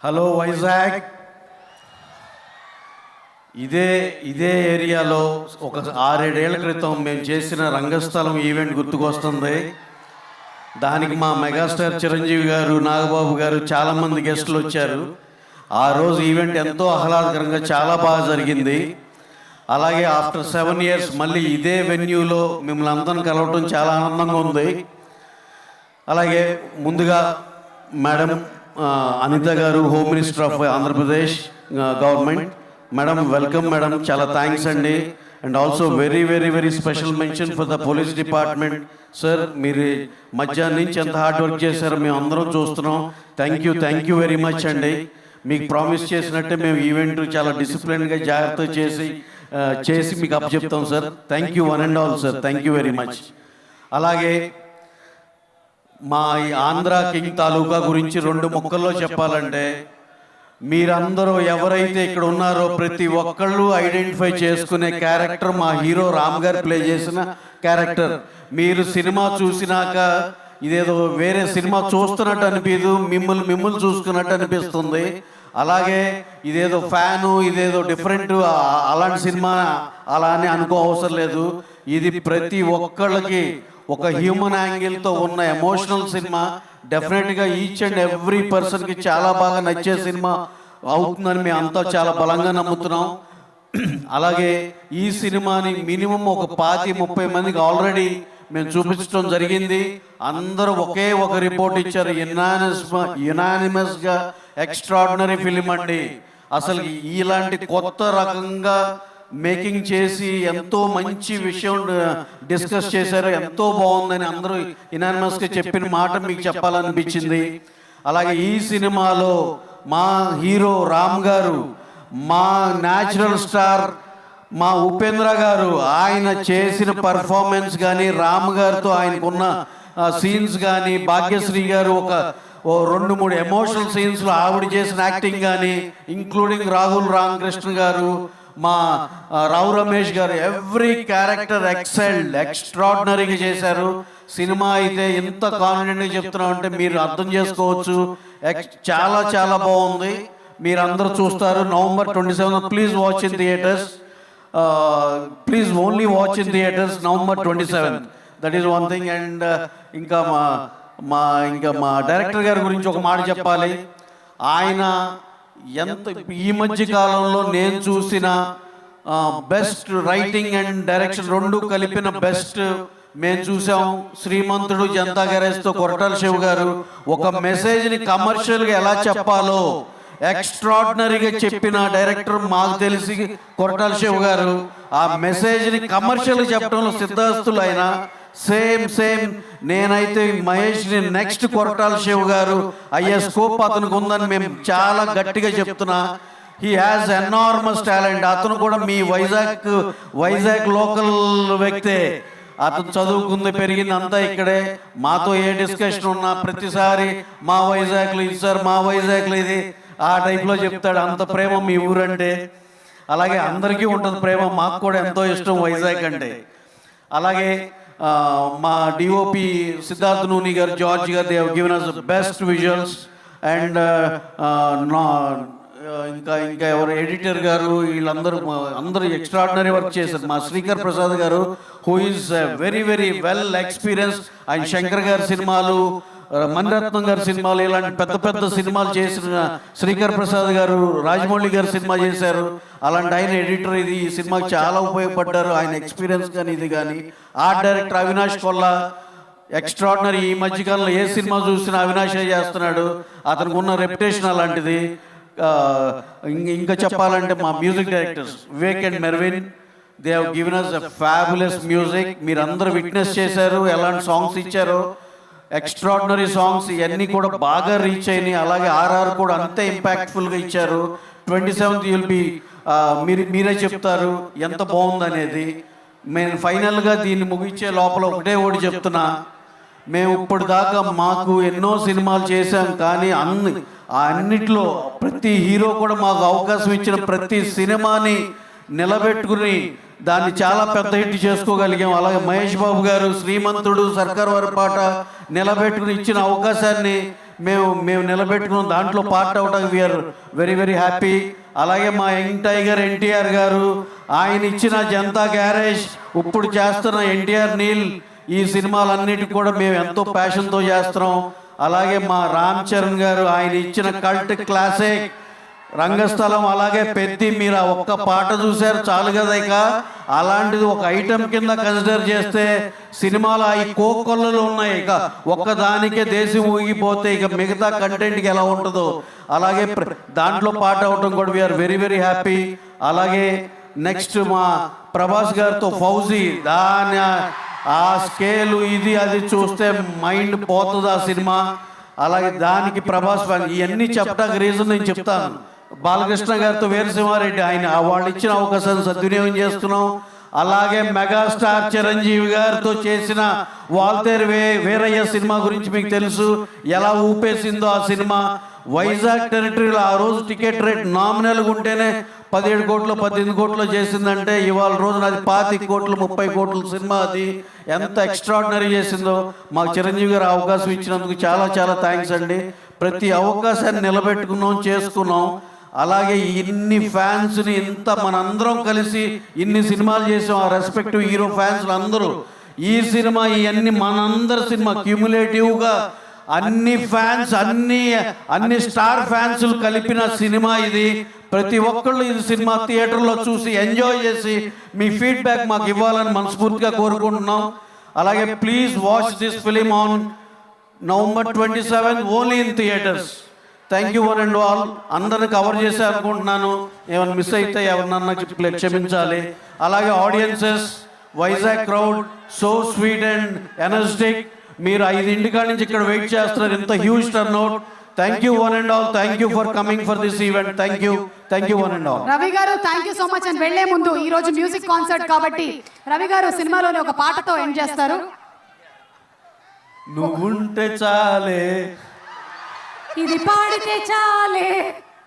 Hello Vizag. ఇదే ఏరియాలో ఒక 6-7 ఏళ్ల క్రితం మేము చేసిన రంగస్థలం ఈవెంట్ గుర్తుకొస్తుంది. దానికి మా మెగాస్టార్ చిరంజీవి గారు, నాగబాబు గారు చాలామంది గెస్టులు వచ్చారు. ఆ రోజు ఈవెంట్ ఎంతో ఆహ్లాదకరంగా చాలా బాగా జరిగింది. అలాగే ఆఫ్టర్ 7 years మళ్ళీ ఇదే వెన్యూలో మిమ్మల్ని అందరిని కలవటం చాలా ఆనందంగా ఉంది. అలాగే ముందుగా మేడం అనిత గారు, home minister of Andhra Pradesh government. Madam welcome madam, చాలా థ్యాంక్స్ అండి. And also very very very special mention for the police department. Sir మీరు మధ్యాహ్నం నుంచి ఎంత హార్డ్ వర్క్ చేశారో మేము అందరం చూస్తున్నాం. థ్యాంక్ యూ వెరీ మచ్ అండి. మీకు ప్రామిస్ చేసినట్టే మేము ఈవెంట్ చాలా డిసిప్లిన్గా జాగ్రత్త చేసి మీకు అప్పచెప్తాం sir. Thank you one and all sir, thank you very much. అలాగే మా ఈ ఆంధ్ర కింగ్ తాలూకా గురించి 2 ముక్కల్లో చెప్పాలంటే, మీరందరూ ఎవరైతే ఇక్కడ ఉన్నారో ప్రతి ఒక్కళ్ళు ఐడెంటిఫై చేసుకునే క్యారెక్టర్ మా హీరో రామ్ గారు ప్లే చేసిన క్యారెక్టర్. మీరు సినిమా చూసినాక ఇదేదో వేరే సినిమా చూస్తున్నట్టు అనిపించదు, మిమ్మల్ని చూసుకున్నట్టు అనిపిస్తుంది. అలాగే ఇదేదో ఫ్యాను, ఇదేదో డిఫరెంట్ అలాంటి సినిమా అలా అని అనుకో అవసరం లేదు. ఇది ప్రతి ఒక్కళ్ళకి ఒక హ్యూమన్ యాంగిల్తో ఉన్న ఎమోషనల్ సినిమా. డెఫినెట్గా ఈచ్ అండ్ ఎవ్రీ పర్సన్కి చాలా బాగా నచ్చే సినిమా అవుతుందని మేము అంతా చాలా బలంగా నమ్ముతున్నాం. అలాగే ఈ సినిమాని మినిమం ఒక 25-30 మందికి ఆల్రెడీ మేము చూపించడం జరిగింది. అందరూ ఒక రిపోర్ట్ ఇచ్చారు, యునానిమస్గా ఎక్స్ట్రాడినరీ ఫిలిం అండి. అసలు ఇలాంటి కొత్త రకంగా మేకింగ్ చేసి ఎంతో మంచి విషయం డిస్కస్ చేశారు, ఎంతో బాగుందని అందరూ యునానిమస్గా చెప్పిన మాట మీకు చెప్పాలనిపించింది. అలాగే ఈ సినిమాలో మా హీరో రామ్ గారు, మా న్యాచురల్ స్టార్ మా ఉపేంద్ర గారు, ఆయన చేసిన పర్ఫార్మెన్స్ కానీ, రామ్ గారితో ఆయనకున్న సీన్స్ కానీ, భాగ్యశ్రీ గారు ఒక 2-3 ఎమోషనల్ సీన్స్లో ఆవిడ చేసిన యాక్టింగ్ కానీ, ఇంక్లూడింగ్ రాహుల్ రామకృష్ణ గారు, మా రావు రమేష్ గారు, ఎవ్రీ క్యారెక్టర్ ఎక్స్ట్రాడినరీగా చేశారు. సినిమా అయితే ఎంత కాన్ఫిడెంట్గా చెప్తున్నామంటే మీరు అర్థం చేసుకోవచ్చు. చాలా చాలా బాగుంది. మీరు అందరూ చూస్తారు. November 27 please watch in theatres. Please only watch in theatres November 27. That is one thing. And ఇంకా మా డైరెక్టర్ గారి గురించి ఒక మాట చెప్పాలి. ఆయన ఈ మధ్య కాలంలో నేను చూసిన బెస్ట్ రైటింగ్ అండ్ డైరెక్షన్ 2 కలిపిన బెస్ట్ మేము చూసాం. శ్రీమంతుడు, జనతా గ్యారేజ్తో కొరటాల శివ గారు ఒక మెసేజ్ని కమర్షియల్గా ఎలా చెప్పాలో ఎక్స్ట్రాడినరీగా చెప్పిన డైరెక్టర్ మాకు తెలిసి కొరటాల శివ గారు. ఆ మెసేజ్ని కమర్షియల్గా చెప్పడంలో సిద్ధాస్తులు అయినా సేమ్ నేనైతే మహేష్ని నెక్స్ట్ కొరటాల శివ గారు అయ్యే స్కోప్ అతనికి ఉందని మేము చాలా గట్టిగా చెప్తున్నా. He has enormous talent. అతను కూడా మీ వైజాగ్ లోకల్ వ్యక్తే. అతను చదువుకుంది, పెరిగింది అంతా ఇక్కడే. మాతో ఏ డిస్కషన్ ఉన్నా ప్రతిసారి మా వైజాగ్లో ఇది సార్, మా వైజాగ్లో ఇది, ఆ టైప్లో చెప్తాడు. అంత ప్రేమ మీ ఊరంటే. అలాగే అందరికీ ఉంటుంది ప్రేమ, మాకు కూడా ఎంతో ఇష్టం వైజాగ్ అంటే. అలాగే మా డిఓపి సిద్ధార్థ్ నూని గారు, జార్జ్ గారు, they have given us best visuals. And ఇంకా ఎవరు ఎడిటర్ గారు, అందరూ ఎక్స్ట్రాడినరీ వర్క్ చేశారు. మా శ్రీకర్ ప్రసాద్ గారు, who is very very well experience. ఆయన శంకర్ గారి సినిమాలు, మణిరత్నం గారి సినిమాలు, ఇలాంటి పెద్ద సినిమాలు చేసిన శ్రీకర్ ప్రసాద్ గారు, రాజమౌళి గారు సినిమా చేశారు. అలాంటి ఆయన ఎడిటర్. ఈ సినిమాకి చాలా ఉపయోగపడ్డారు, ఆయన ఎక్స్పీరియన్స్ కానీ ఇది కానీ. Art director Avinash Kolla extraordinary. ఈ మధ్యకాలంలో ఏ సినిమా చూసినా అవినాషే చేస్తున్నాడు. అతనికి ఉన్న రెప్యుటేషన్ అలాంటిది. ఇంకా చెప్పాలంటే మా music directors Vivek and Mervin, they have given us a fabulous music. మీరు అందరూ విట్నెస్ చేశారు ఎలాంటి సాంగ్స్ ఇచ్చారో. ఎక్స్ట్రాడినరీ సాంగ్స్ ఇవన్నీ కూడా బాగా రీచ్ అయినాయి. అలాగే RR కూడా అంతే ఇంపాక్ట్ఫుల్గా ఇచ్చారు. 27th you'll be మీరే చెప్తారు ఎంత బాగుందనేది. మేము ఫైనల్గా దీన్ని ముగించే లోపల ఒకటి చెప్తున్నా. మేము ఇప్పుడు దాకా మాకు ఎన్నో సినిమాలు చేశాం, కానీ అన్నిట్లో ప్రతి హీరో కూడా మాకు అవకాశం ఇచ్చిన ప్రతి సినిమాని నిలబెట్టుకుని దాన్ని చాలా పెద్ద హిట్ చేసుకోగలిగాం. అలాగే మహేష్ బాబు గారు శ్రీమంతుడు, సర్కార్ వారి పాట నిలబెట్టుకుని ఇచ్చిన అవకాశాన్ని మేము నిలబెట్టుకున్నాం. దాంట్లో part out we are very very happy. అలాగే మా యంగ్ టైగర్ ఎన్టీఆర్ గారు, ఆయన ఇచ్చిన జనతా గ్యారేజ్, ఇప్పుడు చేస్తున్న ఎన్టీఆర్ నీల్, ఈ సినిమాలన్నిటికీ కూడా మేము ఎంతో ప్యాషన్తో చేస్తున్నాం. అలాగే మా రామ్ చరణ్ గారు, ఆయన ఇచ్చిన కల్ట్ క్లాసిక్ రంగస్థలం, అలాగే పెద్ది, మీరు ఆ ఒక్క పాట చూశారు చాలు కదా. ఇక అలాంటిది ఒక ఐటెం కింద కన్సిడర్ చేస్తే సినిమాలు ఈ కోకొల్లలు ఉన్నాయి. ఇక ఒక్కదానికే దేశం ఊగిపోతే ఇక మిగతా కంటెంట్కి ఎలా ఉంటుందో అలాగే దాంట్లో పాట అవటం కూడా వీఆర్ వెరీ వెరీ హ్యాపీ. అలాగే నెక్స్ట్ మా ప్రభాస్ గారితో ఫౌజీ, దాని ఆ స్కేలు ఇది అది చూస్తే మైండ్ పోతుంది ఆ సినిమా. అలాగే దానికి ప్రభాస్ ఇవన్నీ చెప్పడానికి రీజన్ నేను చెప్తాను. బాలకృష్ణ గారితో వీరసింహారెడ్డి, ఆయన వాళ్ళు ఇచ్చిన అవకాశాన్ని సద్వినియోగం చేస్తున్నాం. అలాగే మెగాస్టార్ చిరంజీవి గారితో చేసిన వాల్తేరు వీరయ్య సినిమా గురించి మీకు తెలుసు, ఎలా ఊపేసిందో ఆ సినిమా. వైజాగ్ టెరిటరీలో ఆ రోజు టికెట్ రేట్ నామినల్గా ఉంటేనే 17 కోట్లు 18 కోట్లు చేసిందంటే, ఇవాళ రోజున అది 25 కోట్లు 30 కోట్ల సినిమా. అది ఎంత ఎక్స్ట్రాడినరీ చేసిందో. మాకు చిరంజీవి గారు అవకాశం ఇచ్చినందుకు చాలా చాలా థ్యాంక్స్ అండి. ప్రతి అవకాశాన్ని నిలబెట్టుకున్నాం, చేసుకున్నాం. అలాగే ఇన్ని ఫ్యాన్స్ని ఇంత మనందరం కలిసి ఇన్ని సినిమాలు చేసాం. ఆ రెస్పెక్టివ్ హీరో ఫ్యాన్స్లు అందరూ ఈ సినిమా, ఇవన్నీ మనందరి సినిమా క్యూములేటివ్గా అన్ని ఫ్యాన్స్, అన్ని స్టార్ ఫ్యాన్స్లు కలిపిన సినిమా ఇది. ప్రతి ఒక్కళ్ళు ఇది సినిమా థియేటర్లో చూసి ఎంజాయ్ చేసి మీ ఫీడ్బ్యాక్ మాకు ఇవ్వాలని మనస్ఫూర్తిగా కోరుకుంటున్నాం. అలాగే please watch this film on November 27 only in theatres. Thank you one and all. అందరిని కవర్ చేసే అనుకుంటున్నాను. ఏమైనా మిస్ అయితే ఎవరినన్నా క్షమించాలి. అలాగే audiences, Vizag crowd so sweet and energetic. మీరు 5 కాడి నుంచి ఇక్కడ వెయిట్ చేస్తున్నారు, ఇంత huge turnout. Thank you one and all. Thank you for coming for this event. Thank you one and all. Ravi garu thank you so much. అని వెళ్లే ముందు ఈ రోజు మ్యూజిక్ కాన్సర్ట్ కాబట్టి రవి గారు సినిమాలోని ఒక పాటతో ఎండ్ చేస్తారు. నువ్వుంటే చాలే, ఇది పాడితే చాలే,